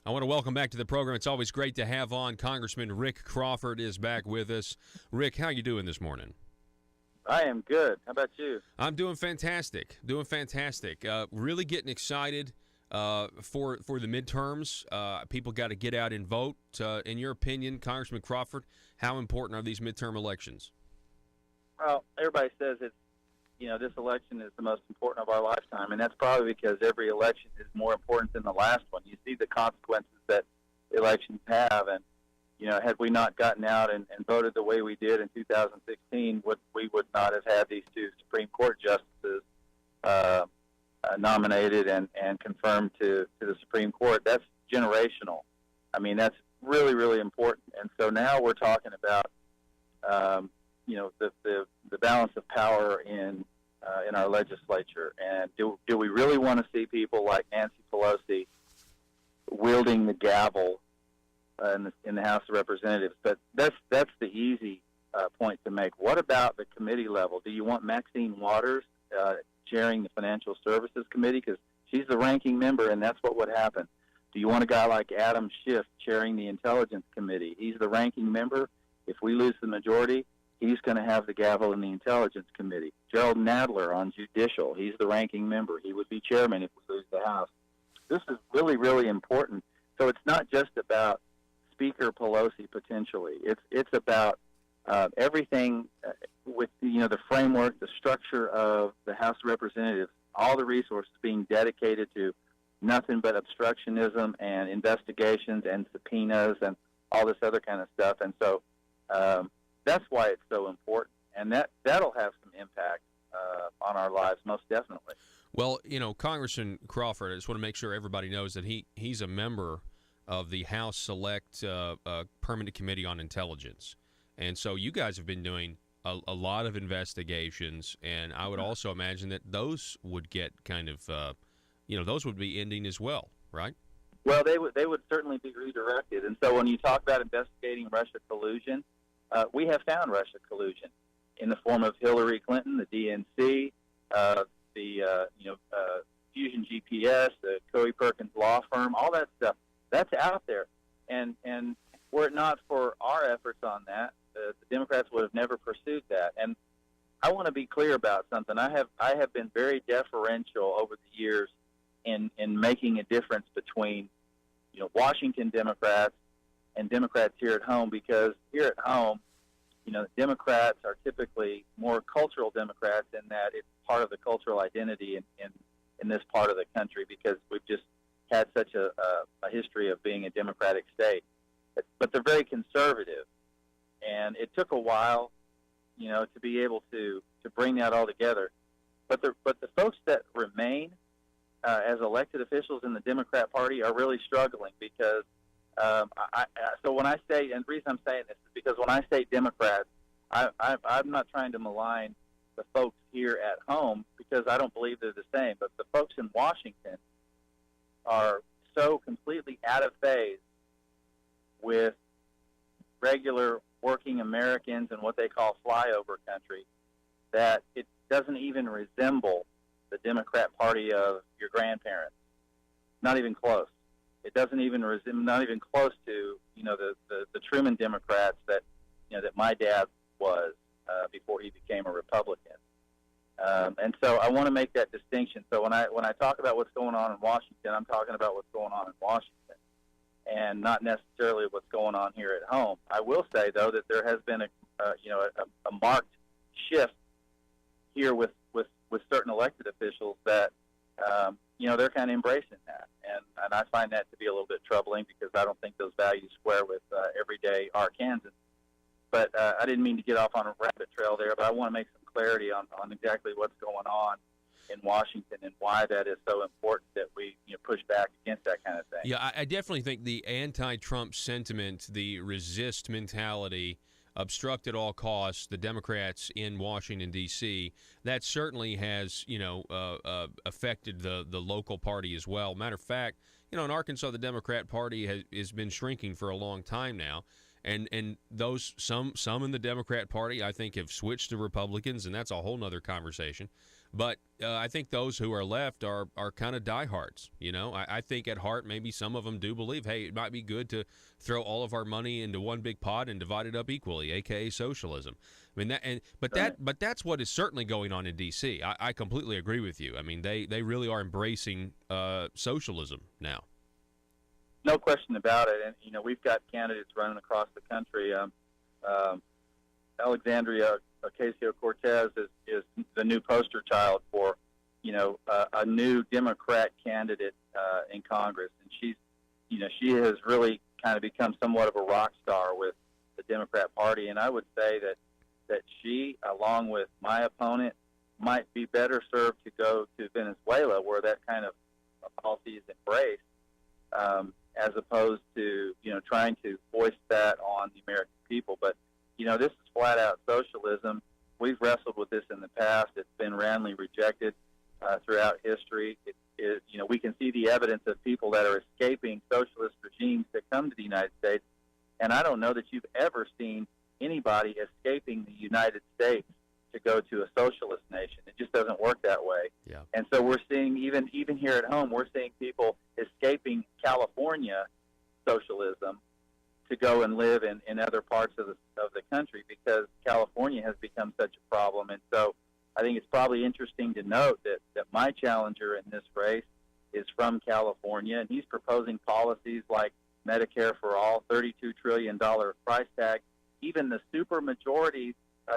I want to welcome back to the program. It's always great to have on. Congressman Rick Crawford is back with us. Rick, how you doing this morning? I am good. How about you? I'm doing fantastic. Really getting excited for the midterms. People got to get out and vote. In your opinion, Congressman Crawford, how important are these midterm elections? Well, everybody says this election is the most important of our lifetime, and that's probably because every election is more important than the last one. You see the consequences that elections have, and had we not gotten out and voted the way we did in 2016, we would not have had these two Supreme Court justices nominated and confirmed to the Supreme Court. That's generational. I mean, that's really, really important. And so now we're talking about, the balance of power in our legislature. And do we really want to see people like Nancy Pelosi wielding the gavel in the House of Representatives? But that's the easy point to make. What about the committee level? Do you want Maxine Waters chairing the Financial Services Committee? Because she's the ranking member, and that's what would happen. Do you want a guy like Adam Schiff chairing the Intelligence Committee? He's the ranking member. If we lose the majority, he's going to have the gavel in the Intelligence Committee. Gerald Nadler on Judicial, he's the ranking member. He would be chairman if we lose the House. This is really, really important. So it's not just about Speaker Pelosi potentially. It's about everything with the framework, the structure of the House of Representatives, all the resources being dedicated to nothing but obstructionism and investigations and subpoenas and all this other kind of stuff. And so that's why it's so important, and that'll have some impact on our lives, most definitely. Well, Congressman Crawford, I just want to make sure everybody knows that he's a member of the House Select Permanent Committee on Intelligence. And so you guys have been doing a lot of investigations, and I would also imagine that those would get kind of, those would be ending as well, right? Well, they would certainly be redirected. And so when you talk about investigating Russia collusion, we have found Russia collusion in the form of Hillary Clinton, the DNC, Fusion GPS, the Coey Perkins law firm, all that stuff. That's out there. And were it not for our efforts on that, the Democrats would have never pursued that. And I want to be clear about something. I have been very deferential over the years in making a difference between Washington Democrats and Democrats here at home, because here at home, Democrats are typically more cultural Democrats in that it's part of the cultural identity in this part of the country, because we've just had such a history of being a Democratic state. But they're very conservative, and it took a while, to be able to bring that all together. But the folks that remain as elected officials in the Democrat Party are really struggling, because so when I say, and the reason I'm saying this is because when I say Democrats, I'm not trying to malign the folks here at home, because I don't believe they're the same. But the folks in Washington are so completely out of phase with regular working Americans and what they call flyover country that it doesn't even resemble the Democrat Party of your grandparents. Not even close. It doesn't even resemble, not even close to the Truman Democrats that that my dad was before he became a Republican. And so I want to make that distinction. So when I talk about what's going on in Washington, I'm talking about what's going on in Washington, and not necessarily what's going on here at home. I will say, though, that there has been a marked shift here with certain elected officials that they're kind of embracing that, and I find that to be a little bit troubling, because I don't think those values square with everyday Arkansans. But I didn't mean to get off on a rabbit trail there, but I want to make some clarity on exactly what's going on in Washington and why that is so important that we push back against that kind of thing. Yeah, I definitely think the anti-Trump sentiment, the resist mentality, obstruct at all costs, the Democrats in Washington, D.C., that certainly has, affected the local party as well. Matter of fact, in Arkansas, the Democrat Party has been shrinking for a long time now. And those some in the Democrat Party, I think, have switched to Republicans, and that's a whole nother conversation. But I think those who are left are kind of diehards. I think at heart maybe some of them do believe, hey, it might be good to throw all of our money into one big pot and divide it up equally, aka socialism. I mean but that's what is certainly going on in D.C. I completely agree with you. I mean they really are embracing socialism now. No question about it. And we've got candidates running across the country. Alexandria Ocasio-Cortez is the new poster child for, a new Democrat candidate in Congress, and she has really kind of become somewhat of a rock star with the Democrat Party. And I would say that she, along with my opponent, might be better served to go to Venezuela, where that kind of policy is embraced, as opposed to trying to foist that on the American people. But this is flat out socialism. We've wrestled with this in the past. It's been roundly rejected throughout history. We can see the evidence of people that are escaping socialist regimes that come to the United States. And I don't know that you've ever seen anybody escaping the United States to go to a socialist nation. It just doesn't work that way. Yeah. And so we're seeing, even here at home, we're seeing people escaping California socialism to go and live in other parts of the country because California has become such a problem. And so I think it's probably interesting to note that my challenger in this race is from California, and he's proposing policies like Medicare for all, $32 trillion price tag. Even the supermajority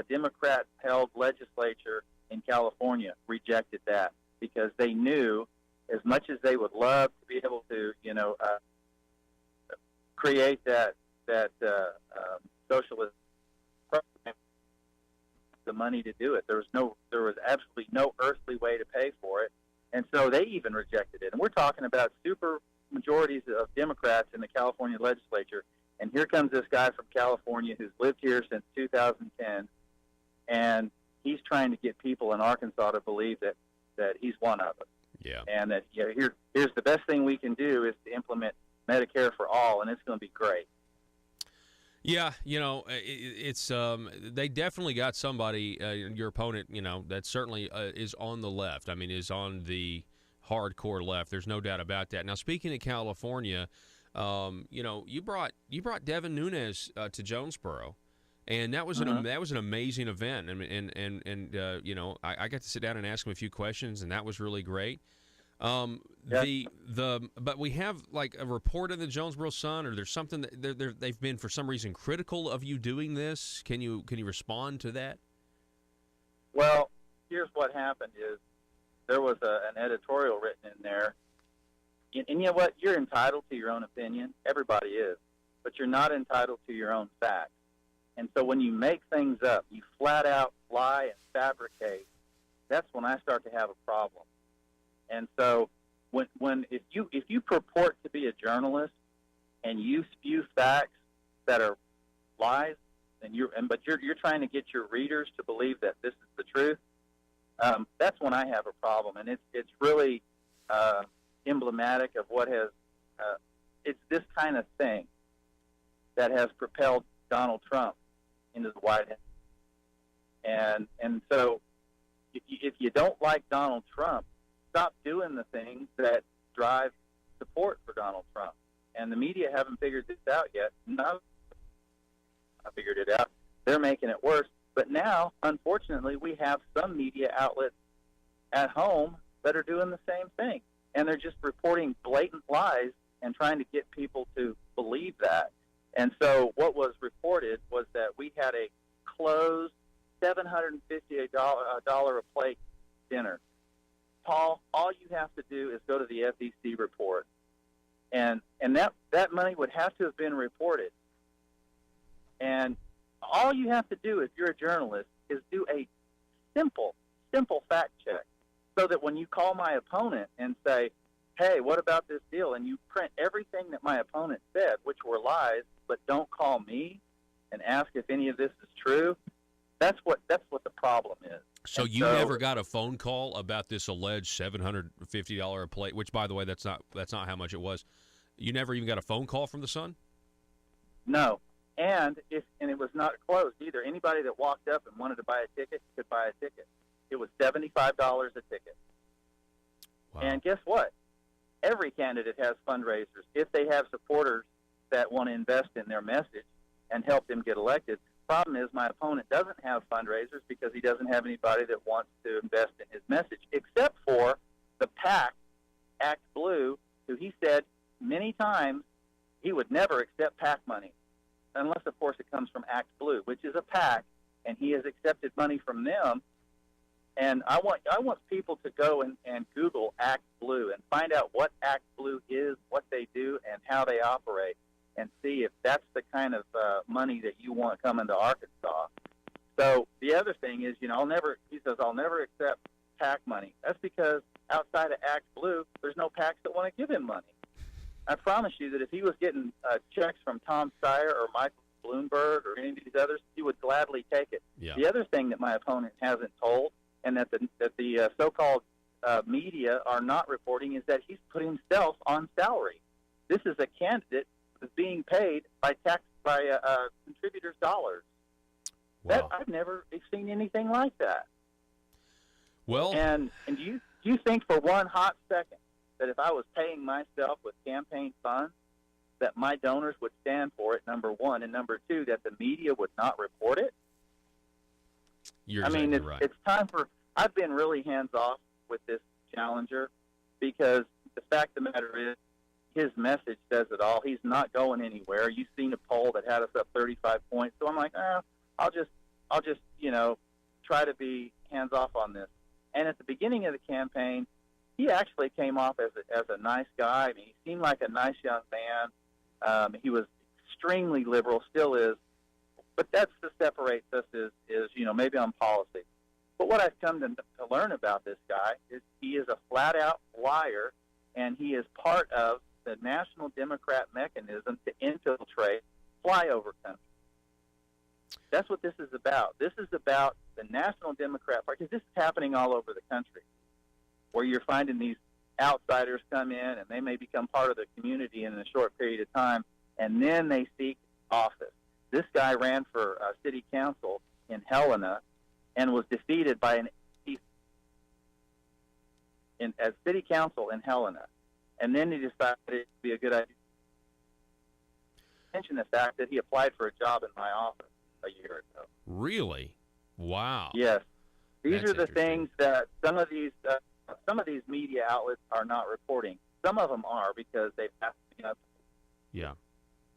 Democrat-held legislature in California rejected that because they knew, as much as they would love to be able to, create that socialist program, the money to do it. There was absolutely no earthly way to pay for it, and so they even rejected it. And we're talking about super majorities of Democrats in the California legislature. And here comes this guy from California who's lived here since 2010, and he's trying to get people in Arkansas to believe that he's one of us. Yeah. And that here's the best thing we can do is to implement Medicare for all, and it's going to be great. Yeah, it's they definitely got somebody, your opponent, that certainly is on the left. I mean, is on the hardcore left. There's no doubt about that. Now, speaking of California, you brought Devin Nunes to Jonesboro, and that was an amazing event. I mean, and I got to sit down and ask him a few questions, and that was really great. But we have like a report in the Jonesboro Sun, or there's something that they've been for some reason critical of you doing this. Can you respond to that? Well, here's what happened: is there was an editorial written in there, and you know what? You're entitled to your own opinion. Everybody is, but you're not entitled to your own facts. And so when you make things up, you flat out lie and fabricate. That's when I start to have a problem. And so, if you purport to be a journalist and you spew facts that are lies, but you're trying to get your readers to believe that this is the truth, that's when I have a problem. And it's really emblematic of what has it's this kind of thing that has propelled Donald Trump into the White House. And so, if you don't like Donald Trump, stop doing the things that drive support for Donald Trump. And the media haven't figured this out yet. No, I figured it out. They're making it worse. But now, unfortunately, we have some media outlets at home that are doing the same thing. And they're just reporting blatant lies and trying to get people to believe that. And so what was reported was that we had a closed $750 a plate dinner. Paul, all you have to do is go to the FEC report, and that money would have to have been reported. And all you have to do if you're a journalist is do a simple fact check, so that when you call my opponent and say, hey, what about this deal, and you print everything that my opponent said, which were lies, but don't call me and ask if any of this is true, that's what the problem is. So you never got a phone call about this alleged $750 a plate, which, by the way, that's not how much it was. You never even got a phone call from the Sun? No, and it was not closed either. Anybody that walked up and wanted to buy a ticket could buy a ticket. It was $75 a ticket. Wow. And guess what? Every candidate has fundraisers. If they have supporters that want to invest in their message and help them get elected, the problem is my opponent doesn't have fundraisers because he doesn't have anybody that wants to invest in his message, except for the PAC, Act Blue, who he said many times he would never accept PAC money, unless, of course, it comes from Act Blue, which is a PAC, and he has accepted money from them. And I want people to go and Google Act Blue and find out what Act Blue is, what they do, and how they operate, and see if that's the kind of money that you want coming to Arkansas. So the other thing is, he says, I'll never accept PAC money. That's because outside of Act Blue, there's no PACs that want to give him money. I promise you that if he was getting checks from Tom Steyer or Michael Bloomberg or any of these others, he would gladly take it. Yeah. The other thing that my opponent hasn't told, and that the so-called media are not reporting, is that he's put himself on salary. This is a candidate that's being paid by contributors' dollars. Wow. I've never seen anything like that. Well, and do you think for one hot second that if I was paying myself with campaign funds, that my donors would stand for it, number one, and number two, that the media would not report it? you're exactly right. It's time for. I've been really hands off with this challenger because the fact of the matter is, his message says it all. He's not going anywhere. You've seen a poll that had us up 35 points. So I'm like, I'll just try to be hands off on this. And at the beginning of the campaign, he actually came off as a nice guy. I mean, he seemed like a nice young man. He was extremely liberal, still is. But that's what separates us is maybe on policy. But what I've come to learn about this guy is he is a flat-out liar, and he is part of the National Democrat mechanism to infiltrate flyover country. That's what this is about. This is about the National Democrat Party, because this is happening all over the country, where you're finding these outsiders come in, and they may become part of the community in a short period of time, and then they seek office. This guy ran for city council in Helena and was defeated by as city council in Helena. And then he decided it would be a good idea to mention the fact that he applied for a job in my office a year ago. Really? Wow. Yes. These That's are the things that some of these media outlets are not reporting. Some of them are because they've asked me up. Yeah.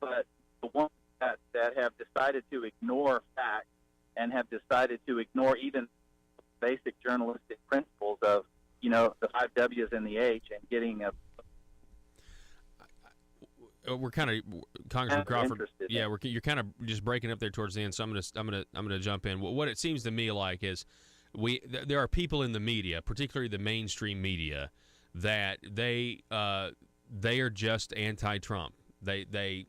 But the ones that have decided to ignore facts and have decided to ignore even basic journalistic principles of, the 5 W's and the H and getting a we're kind of Congressman Crawford. Yeah, you're kind of just breaking up there towards the end. So I'm gonna jump in. What it seems to me like is there are people in the media, particularly the mainstream media, that they are just anti-Trump. They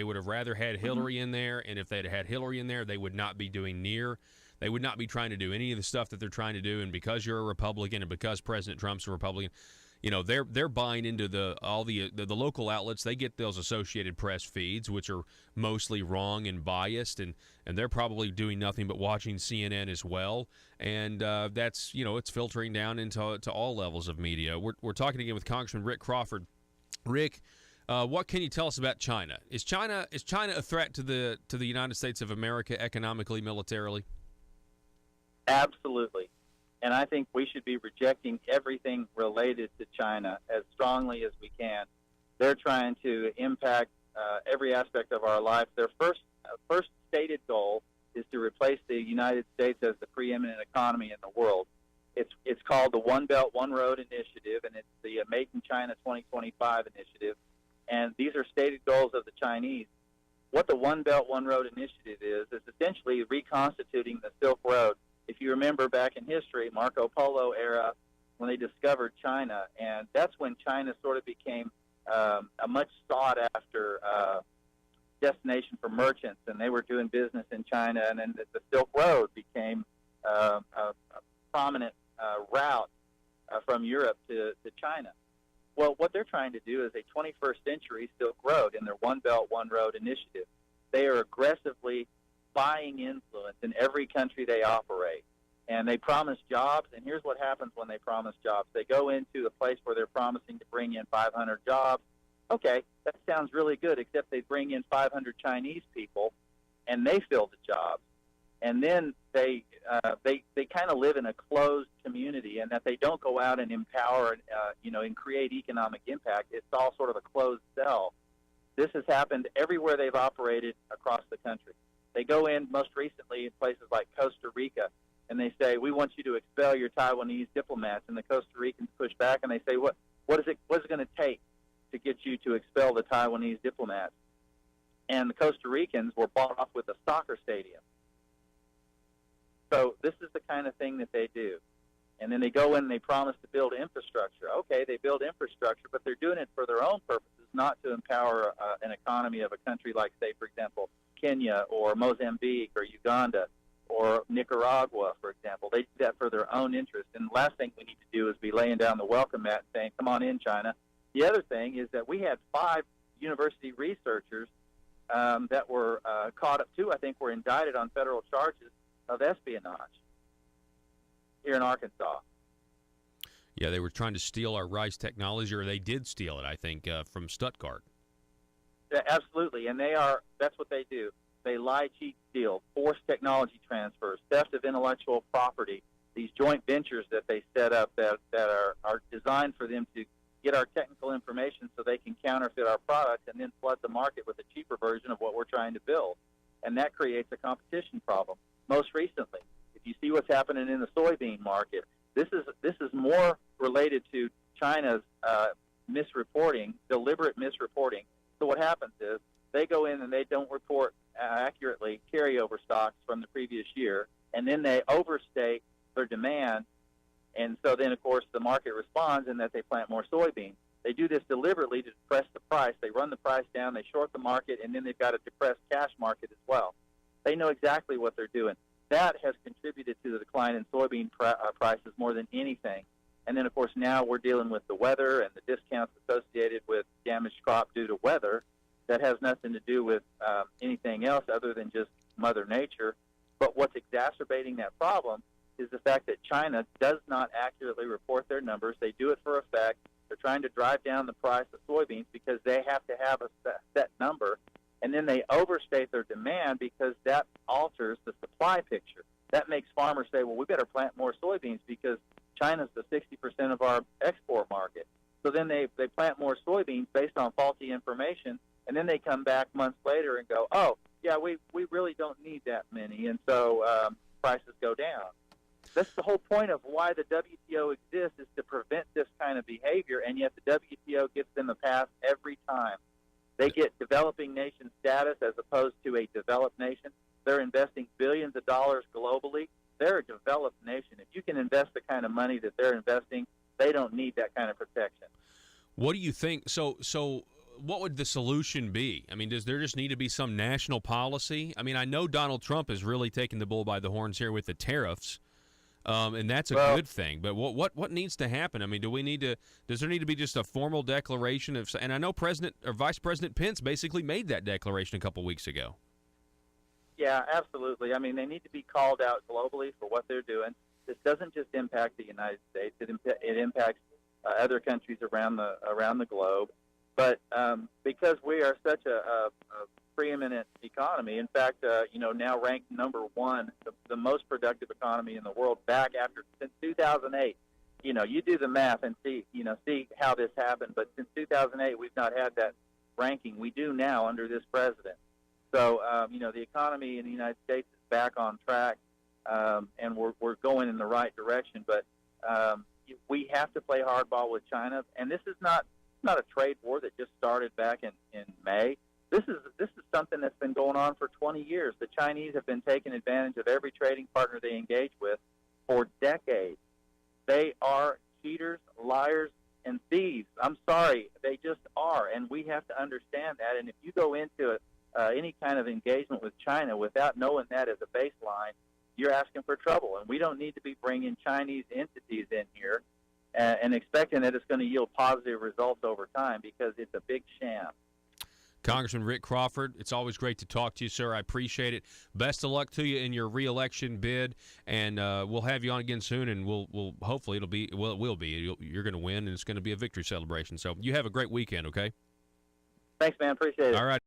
would have rather had Hillary in there, and if they'd had Hillary in there, they would not be They would not be trying to do any of the stuff that they're trying to do. And because you're a Republican and because President Trump's a Republican, they're buying into all the local outlets. They get those Associated Press feeds, which are mostly wrong and biased, and they're probably doing nothing but watching CNN as well. And that's it's filtering down into all levels of media. We're talking again with Congressman Rick Crawford. Rick, what can you tell us about China? Is China a threat to the United States of America economically, militarily? Absolutely. And I think we should be rejecting everything related to China as strongly as we can. They're trying to impact every aspect of our life. Their first stated goal is to replace the United States as the preeminent economy in the world. It's called the One Belt, One Road Initiative, and it's the Made in China 2025 initiative. And these are stated goals of the Chinese. What the One Belt, One Road initiative is essentially reconstituting the Silk Road. If you remember back in history, Marco Polo era, when they discovered China, and that's when China sort of became a much sought-after destination for merchants, and they were doing business in China, and then the Silk Road became a prominent route from Europe to China. Well, what they're trying to do is a 21st century Silk Road in their One Belt, One Road initiative. They are aggressively buying influence in every country they operate. and they promise jobs. And here's what happens when they promise jobs. They go into the place where they're promising to bring in 500 jobs. Okay, that sounds really good, except they bring in 500 Chinese people, and they fill the jobs. And then they kind of live in a closed community, and that they don't go out and empower, and create economic impact. It's all sort of a closed cell. This has happened everywhere they've operated across the country. They go in most recently in places like Costa Rica, and they say, we want you to expel your Taiwanese diplomats. And the Costa Ricans push back, and they say, what is it going to take to get you to expel the Taiwanese diplomats? And the Costa Ricans were bought off with a soccer stadium. So this is the kind of thing that they do. And then they go in and they promise to build infrastructure. Okay, they build infrastructure, but they're doing it for their own purposes, not to empower an economy of a country like, say, for example, Kenya or Mozambique or Uganda or Nicaragua, for example. They do that for their own interest. And the last thing we need to do is be laying down the welcome mat and saying, come on in, China. The other thing is that we had 5 university researchers that were caught up, 2, I think, were indicted on federal charges of espionage here in Arkansas. Yeah, they were trying to steal our rice technology, or they did steal it, I think, from Stuttgart. Yeah, absolutely, and that's what they do. They lie, cheat, steal, forced technology transfers, theft of intellectual property, these joint ventures that they set up that are designed for them to get our technical information so they can counterfeit our products and then flood the market with a cheaper version of what we're trying to build. And that creates a competition problem. Most recently, if you see what's happening in the soybean market, this is more related to China's misreporting, deliberate misreporting. So what happens is they go in and they don't report accurately carryover stocks from the previous year, and then they overstate their demand, and so then, of course, the market responds in that they plant more soybeans. They do this deliberately to depress the price. They run the price down, they short the market, and then they've got a depressed cash market as well. They know exactly what they're doing. That has contributed to the decline in soybean prices more than anything. And then, of course, now we're dealing with the weather and the discounts associated with damaged crop due to weather. That has nothing to do with anything else other than just Mother Nature. But what's exacerbating that problem is the fact that China does not accurately report their numbers. They do it for effect. They're trying to drive down the price of soybeans because they have to have a set number. And then they overstate their demand because that alters the supply picture. That makes farmers say, well, we better plant more soybeans because China's the 60% of our export market. So then they plant more soybeans based on faulty information, and then they come back months later and go, oh, yeah, we really don't need that many, and so prices go down. That's the whole point of why the WTO exists, is to prevent this kind of behavior, and yet the WTO gives them a pass every time. They get developing nation status as opposed to a developed nation. They're investing billions of dollars globally. They're a developed nation. If you can invest the kind of money that they're investing, they don't need that kind of protection. What do you think? So what would the solution be? I mean, does there just need to be some national policy? I mean, I know Donald Trump is really taking the bull by the horns here with the tariffs, and that's a good thing. But what needs to happen? I mean, does there need to be just a formal declaration of? And I know Vice President Pence basically made that declaration a couple weeks ago. Yeah, absolutely. I mean, they need to be called out globally for what they're doing. This doesn't just impact the United States; it impacts other countries around the globe. But because we are such a preeminent economy, in fact, now ranked number 1, the most productive economy in the world, since 2008. You do the math and see how this happened. But since 2008, we've not had that ranking. We do now under this president. So, the economy in the United States is back on track, and we're going in the right direction. But we have to play hardball with China, and this is not a trade war that just started back in May. This is something that's been going on for 20 years. The Chinese have been taking advantage of every trading partner they engage with for decades. They are cheaters, liars, and thieves. I'm sorry, they just are, and we have to understand that. And if you go into any kind of engagement with China without knowing that as a baseline, you're asking for trouble. And we don't need to be bringing Chinese entities in here and expecting that it's going to yield positive results over time, because it's a big sham. Congressman Rick Crawford, it's always great to talk to you, sir. I appreciate it. Best of luck to you in your reelection bid, and we'll have you on again soon, and we'll hopefully it will be. You're going to win, and it's going to be a victory celebration. So you have a great weekend, okay? Thanks, man. Appreciate it. All right.